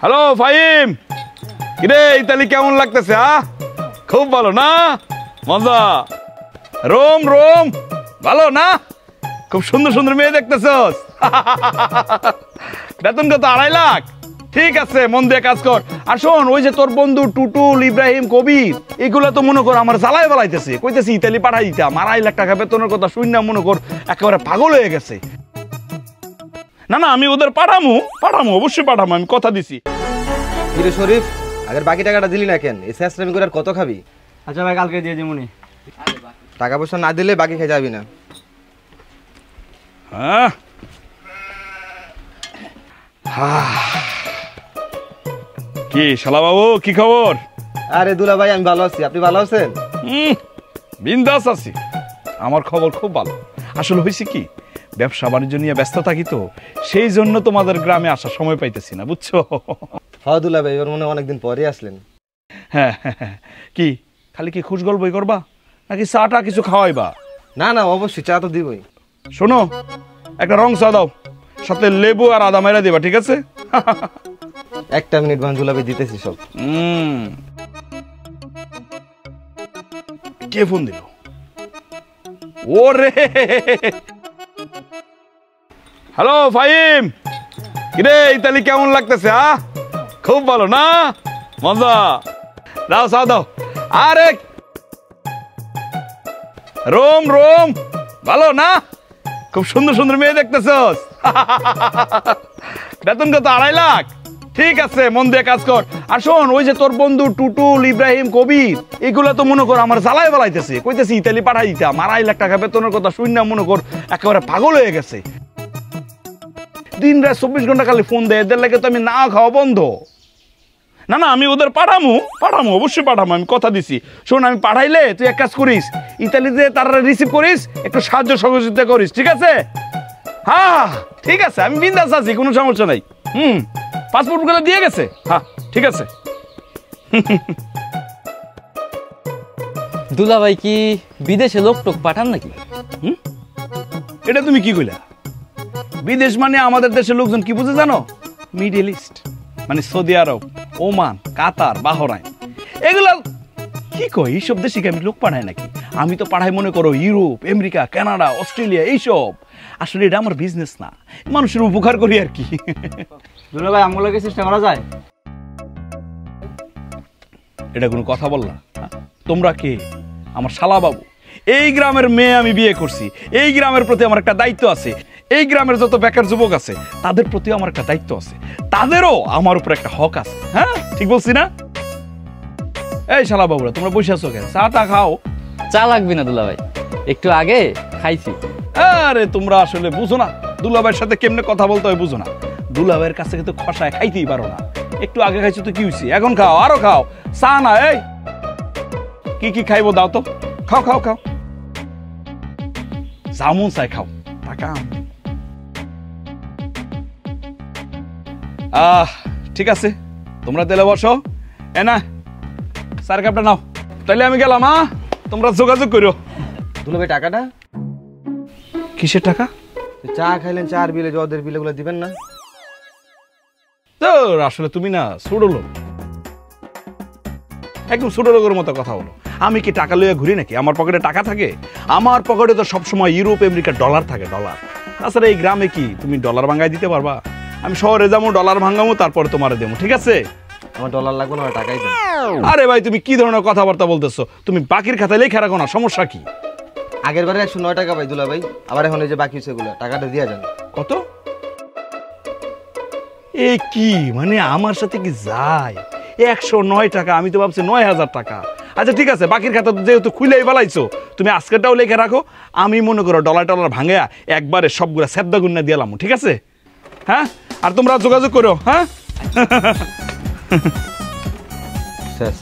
Hello Fahim, কিরে Italy কেমন লাগতেছে? খুব ভালো না? মজা। রোম রোম ভালো না? খুব সুন্দর সুন্দর মেয়ে দেখতেছস। বেতন কত? 2.5 লাখ। ঠিক আছে, মন দিয়ে কাজ কর। আর শোন, ওই যে তোর বন্ধু টুটুল, ইব্রাহিম, কবির, এগুলো তো মনে কর আমার জ্বালায় বেলাইতেছে, কইতেছি ইতালি পাঠাই দিতাম। 2.5 লাখ টাকা বেতনের কথা শুনে মনে কর একেবারে পাগল হয়ে গেছে। না না, আমি ওদের পাঠামো, অবশ্যই পাঠামো, আমি কথা দিছি। কিরে শরীফ, আগের বাকি টাকাটা দিলি না কেন? এই শেষরামি করে আর কত খাবি? আচ্ছা ভাই, কালকে দিয়ে দিমুনি। টাকা পয়সা না দিলে বাকি খেয়ে যাবি না। কি শালা বাবু, কি খবর? আরে দুলা ভাই, আমি ভালো আছি, আপনি ভালো আছেন? বিন্দাস আছি, আমার খবর খুব ভালো। আসলে হয়েছে কি, ব্যবসা বাণিজ্য নিয়ে ব্যস্ত থাকি তো, সেই জন্য তোমাদের গ্রামে আসার সময় পাইতেছি না, বুঝছো? হ্যাঁ দুলা ভাই, ওর মনে অনেকদিন পরে আসলেন। হ্যাঁ, কি খালি কি খুশ গল্পই করবা নাকি চাটা কিছু খাওয়াইবা? না না, অবশ্যই চা তো দিবই। শোনো, একটা রং চা দাও, সাথে লেবু আর আদা মেরা দিবা, ঠিক আছে? 1 মিনিট বান দুলা ভাই, দিতেছি সব। কে ফোন দিল? ওরে, হ্যালো ফাহিম, কিরে ইতালি কেমন লাগতেছে? খুব ভালো না? মজা। দাও চা দাও। আরে রোম রোম ভালো না? খুব সুন্দর সুন্দর মেয়ে দেখতেছস। বেতন কত? 2.5 লাখ। ঠিক আছে, মন দিয়ে কাজ কর। আর শোন, ওই যে তোর বন্ধু টুটুল, ইব্রাহিম, কবির, এগুলো তো মনে কর আমার জ্বালায় বেলাইতেছে, কইতেছি ইতালি পাঠাই দিতাম। 2.5 লাখ টাকা বেতনের কথা শুনে মনে কর একেবারে পাগল হয়ে গেছে। দিন রাত 24 ঘন্টা খালি ফোন দেয়, এদের লাগে তো আমি না খাওয়া বন্ধ। না না, আমি ওদের পাঠামো, অবশ্যই পাঠামো, আমি কথা দিছি। শোন, আমি পাঠাইলে তুই এক কাজ করিস, ইতালিতে তারা রিসিভ করিস, একটু সাহায্য সহযোগিতা করিস, ঠিক আছে? হ্যাঁ ঠিক আছে, আমি বিন্দাস আছি, কোনো সমস্যা নাই। পাসপোর্ট গুলো দিয়ে গেছে? হ্যাঁ ঠিক আছে। দুলা ভাই কি বিদেশে লোক টোক পাঠান নাকি? এটা তুমি কি কইলা? বিদেশ মানে আমাদের দেশের লোকজন কি বুঝে জানো? মিডল ইস্ট মানে সৌদি আরব, ওমান, কাতার, বাহরাইন, এগুলা কি কই, এইসব দেশে কি আমি লোক পাঠাই নাকি? আমি তো পাঠাই মনে করো ইউরোপ, আমেরিকা, কানাডা, অস্ট্রেলিয়া, এইসব। আসলে এটা আমার বিজনেস না, মানুষের উপকার করি আর কি। দুলা ভাই, আমগুলোকে চেষ্টা করা যায়? এটা কোনো কথা বললা? তোমরা কে? আমার শালা বাবু। এই গ্রামের মেয়ে আমি বিয়ে করছি, এই গ্রামের প্রতি আমার একটা দায়িত্ব আছে। এই গ্রামের যত বেকার যুবক আছে তাদের প্রতি আমার একটা দায়িত্ব আছে, তাদেরও আমার উপর একটা হক আছে। হ্যাঁ ঠিক বলছি না? এই শালা বাবুরা, তোমরা বসে আছো কেন? চাটা খাও। চা লাগবে না দুলা ভাই, একটু আগে খাইছি। আরে তোমরা আসলে বুঝো না, দুলাভাইয়ের সাথে কেমনে কথা বলতে হয় বুঝো না। দুলাভাইয়ের কাছে কিন্তু খসায় খাইতেই পারো না। একটু আগে খাইছো তো কি হয়েছে, এখন খাও, আরো খাও। চা না, এই কি কি খাইবো দাও তো, খাও খাও খাও, জামুন চাই খাও। টাকা ঠিক আছে, তোমরা তেলে বসো। এ না, স্যার কাপটা নাও। তাইলে আমি গেলাম। তোমরা যোগাযোগ করো। দুলা ভাই, টাকাটা কিসের টাকা? চা খাইলেন, চার বিলে জদের বিলে গুলো দিবেন না? তো আসলে তুমি না ছোট লোক, একদম ছোট লোকের মতো কথা বলো। আমি কি টাকা লইয়া ঘুরি নাকি? আমার পকেটে টাকা থাকে? আমার পকেটে তো সবসময় ইউরোপ, আমেরিকা ডলার থাকে, ডলার। তাছাড়া এই গ্রামে কি তুমি ডলার ভাঙ্গাই দিতে পারবা? আমি শহরে যাবো, ডলার ভাঙ্গামো, তারপরে তোমারে দেবো, ঠিক আছে? আমার ডলার লাগবে না, টাকাই দেন। আরে ভাই, তুমি কি ধরনের কথাবার্তা বলতেছো? তুমি বাকির খাতায় লেখা রাখো না, সমস্যা কি? আগের বারে 109 টাকা পাই দুলা ভাই, আবার এখন এই যে বাকি সেগুলো টাকাটা দিয়ে যান। কত? এ কি মানে আমার সাথে কি যায়? 109 টাকা? আমি তো ভাবছি 9000 টাকা। আচ্ছা ঠিক আছে, বাকির খাতা যেহেতু খুলেই বেলাইছো, তুমি আজকেরটাও লেখা রাখো। আমি মনে করো ডলার টলার ভাঙে একবারে সবগুলা সেদ্ধা গুন্না দিলাম, ঠিক আছে? হ্যাঁ, আর তোমরা যোগাযোগ করো। হ্যাঁ, শেষ